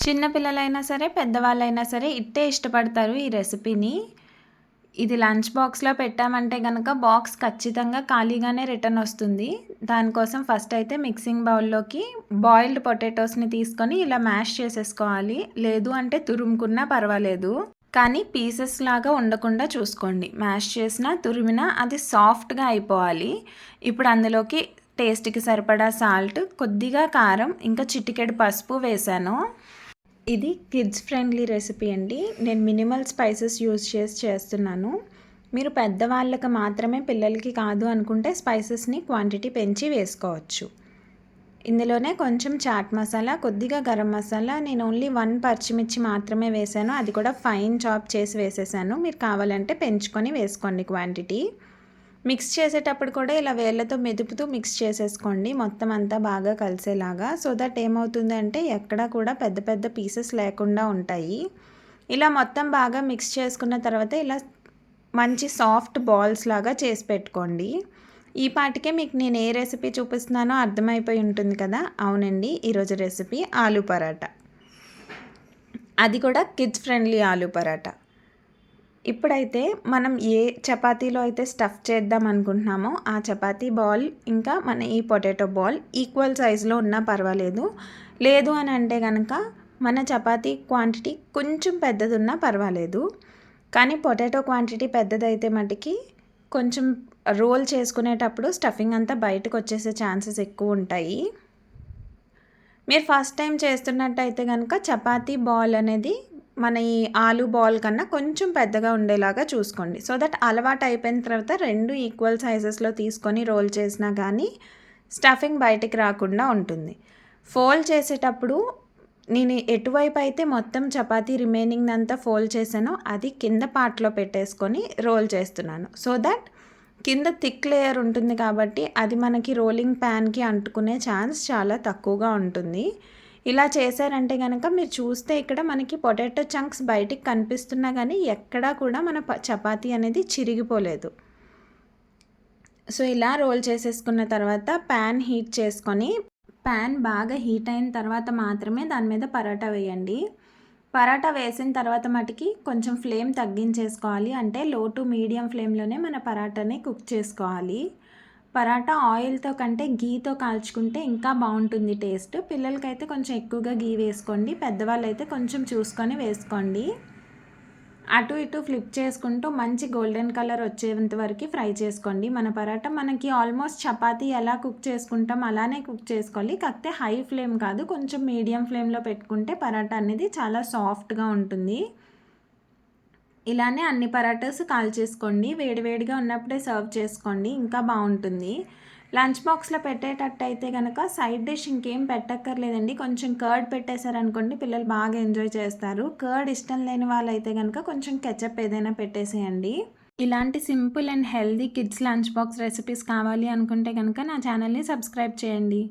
చిన్న పిల్లలైనా సరే, పెద్దవాళ్ళైనా సరే ఇట్టే ఇష్టపడతారు ఈ రెసిపీని. ఇది లంచ్ బాక్స్‌లో పెట్టామంటే గనక బాక్స్ ఖచ్చితంగా ఖాళీగానే రిటర్న్ వస్తుంది. దానికోసం ఫస్ట్ అయితే మిక్సింగ్ బౌల్‌లోకి బాయిల్డ్ పొటాటోస్‌ని తీసుకొని ఇలా మ్యాష్ చేసేసుకోవాలి. లేదు అంటే తురుముకున్నా పర్వాలేదు. కానీ పీసెస్ లాగా ఉండకుండా చూసుకోండి. మ్యాష్ చేసినా, తురిమినా అది సాఫ్ట్‌గా అయిపోవాలి. ఇప్పుడు అందులోకి టేస్ట్‌కి సరిపడా సాల్ట్, కొద్దిగా కారం, ఇంకా చిటికెడు పసుపు వేశాను. ఇది కిడ్స్ ఫ్రెండ్లీ రెసిపీ అండి. నేను మినిమల్ స్పైసెస్ యూజ్ చేసి చేస్తున్నాను. మీరు పెద్దవాళ్ళకి మాత్రమే, పిల్లలకి కాదు అనుకుంటే స్పైసెస్ని క్వాంటిటీ పెంచి వేసుకోవచ్చు. ఇందులోనే కొంచెం చాట్ మసాలా, కొద్దిగా గరం మసాలా, నేను ఓన్లీ 1 పచ్చిమిర్చి మాత్రమే వేశాను. అది కూడా ఫైన్ చాప్ చేసి వేసేసాను. మీరు కావాలంటే పెంచుకొని వేసుకోండి క్వాంటిటీ. మిక్స్ చేసేటప్పుడు కూడా ఇలా వేళ్ళతో మెదుపుతూ మిక్స్ చేసేసుకోండి మొత్తం అంతా బాగా కలిసేలాగా. సో దట్ ఏమవుతుందంటే ఎక్కడా కూడా పెద్ద పెద్ద పీసెస్ లేకుండా ఉంటాయి. ఇలా మొత్తం బాగా మిక్స్ చేసుకున్న తర్వాత ఇలా మంచి సాఫ్ట్ బాల్స్ లాగా చేసి పెట్టుకోండి. ఈ పాటికే మీకు నేను ఏ రెసిపీ చూపిస్తున్నానో అర్థమైపోయి ఉంటుంది కదా. అవునండి, ఈరోజు రెసిపీ ఆలూ పరాటా. అది కూడా కిడ్స్ ఫ్రెండ్లీ ఆలూ పరాటా. ఇప్పుడైతే మనం ఏ చపాతీలో అయితే స్టఫ్ చేద్దాం అనుకుంటున్నామో ఆ చపాతీ బాల్ ఇంకా మన ఈ పొటాటో బాల్ ఈక్వల్ సైజులో ఉన్నా పర్వాలేదు. లేదు అని అంటే కనుక మన చపాతీ క్వాంటిటీ కొంచెం పెద్దది ఉన్నా పర్వాలేదు. కానీ పొటాటో క్వాంటిటీ పెద్దదైతే మటుకి కొంచెం రోల్ చేసుకునేటప్పుడు స్టఫింగ్ అంతా బయటకు వచ్చేసే ఛాన్సెస్ ఎక్కువ ఉంటాయి. మీరు ఫస్ట్ టైం చేస్తున్నట్టయితే కనుక చపాతీ బాల్ అనేది మన ఈ ఆలూ బాల్ కన్నా కొంచెం పెద్దగా ఉండేలాగా చూసుకోండి. సో దట్ అలవాటు అయిపోయిన తర్వాత 2 ఈక్వల్ సైజెస్లో తీసుకొని రోల్ చేసినా కానీ స్టఫింగ్ బయటికి రాకుండా ఉంటుంది. ఫోల్డ్ చేసేటప్పుడు నేను ఎటువైపు అయితే మొత్తం చపాతీ రిమైనింగ్ అంతా ఫోల్డ్ చేశానో అది కింద పార్ట్లో పెట్టేసుకొని రోల్ చేస్తున్నాను. సో దట్ కింద థిక్ లేయర్ ఉంటుంది కాబట్టి అది మనకి రోలింగ్ ప్యాన్కి అంటుకునే ఛాన్స్ చాలా తక్కువగా ఉంటుంది. ఇలా చేశారంటే కనుక మీరు చూస్తే ఇక్కడ మనకి పొటాటో చంక్స్ బయటికి కనిపిస్తున్నా కానీ ఎక్కడా కూడా మన చపాతీ అనేది చిరిగిపోలేదు. సో ఇలా రోల్ చేసేసుకున్న తర్వాత ప్యాన్ హీట్ చేసుకొని, ప్యాన్ బాగా హీట్ అయిన తర్వాత మాత్రమే దాని మీద పరాటా వేయండి. పరాటా వేసిన తర్వాత మటుకి కొంచెం ఫ్లేమ్ తగ్గించేసుకోవాలి. అంటే లో టు మీడియం ఫ్లేమ్లోనే మన పరాటాని కుక్ చేసుకోవాలి. పరాటా ఆయిల్తో కంటే గీతో కాల్చుకుంటే ఇంకా బాగుంటుంది టేస్ట్. పిల్లలకైతే కొంచెం ఎక్కువగా గీ వేసుకోండి, పెద్దవాళ్ళు అయితే కొంచెం చూసుకొని వేసుకోండి. అటు ఇటు ఫ్లిప్ చేసుకుంటూ మంచి గోల్డెన్ కలర్ వచ్చేంత వరకు ఫ్రై చేసుకోండి. మన పరాటా మనకి ఆల్మోస్ట్ చపాతీ ఎలా కుక్ చేసుకుంటాం అలానే కుక్ చేసుకోవాలి. కాకపోతే హై ఫ్లేమ్ కాదు, కొంచెం మీడియం ఫ్లేమ్లో పెట్టుకుంటే పరాటా అనేది చాలా సాఫ్ట్గా ఉంటుంది. ఇలానే అన్ని పరాటాస్ కాల్చేసుకోండి. వేడివేడిగా ఉన్నప్పుడే సర్వ్ చేసుకోండి, ఇంకా బాగుంటుంది. లంచ్ బాక్స్లో పెట్టేటట్టయితే కనుక సైడ్ డిష్ ఇంకేం పెట్టక్కర్లేదండి. కొంచెం కర్డ్ పెట్టేశారనుకోండి పిల్లలు బాగా ఎంజాయ్ చేస్తారు. కర్డ్ ఇష్టం లేని వాళ్ళైతే కనుక కొంచెం కెచప్ ఏదైనా పెట్టేసేయండి. ఇలాంటి simple and healthy kids lunch box recipes కావాలి అనుకుంటే కనుక నా ఛానల్ని సబ్స్క్రైబ్ చేయండి.